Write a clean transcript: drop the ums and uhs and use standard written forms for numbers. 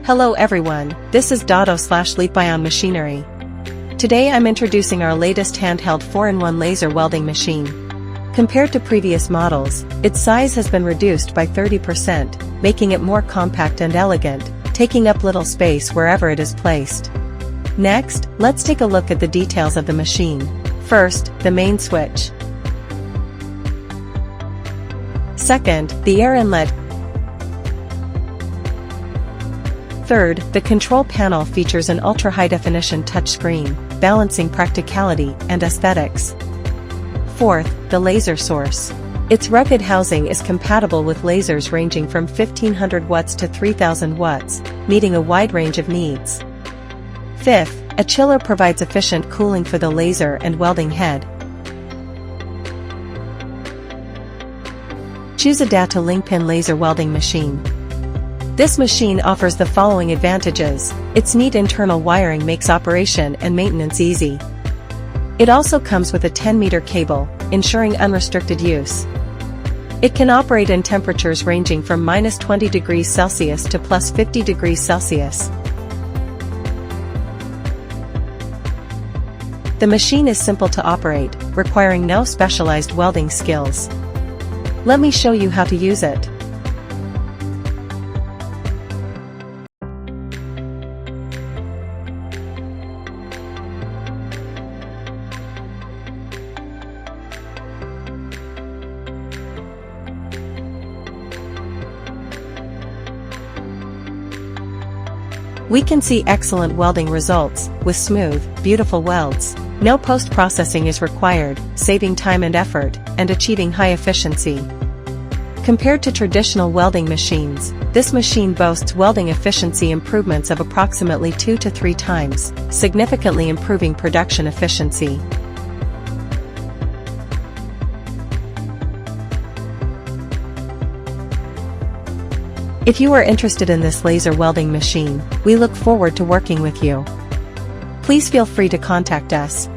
Hello everyone, this is Leapion Machinery. Today I'm introducing our latest handheld 4-in-1 laser welding machine. Compared to previous models, its size has been reduced by 30%, making it more compact and elegant, taking up little space wherever it is placed. Next, let's take a look at the details of the machine. First, the main switch. Second, the air inlet. Third, the control panel features an ultra-high-definition touchscreen, balancing practicality and aesthetics. Fourth, the laser source. Its rugged housing is compatible with lasers ranging from 1500 watts to 3000 watts, meeting a wide range of needs. Fifth, a chiller provides efficient cooling for the laser and welding head. Choose a Data Leapion laser welding machine. This machine offers the following advantages. Its neat internal wiring makes operation and maintenance easy. It also comes with a 10-meter cable, ensuring unrestricted use. It can operate in temperatures ranging from -20 degrees Celsius to +50 degrees Celsius. The machine is simple to operate, requiring no specialized welding skills. Let me show you how to use it. We can see excellent welding results, with smooth, beautiful welds. No post-processing is required, saving time and effort, and achieving high efficiency. Compared to traditional welding machines, this machine boasts welding efficiency improvements of approximately 2 to 3 times, significantly improving production efficiency. If you are interested in this laser welding machine, we look forward to working with you. Please feel free to contact us.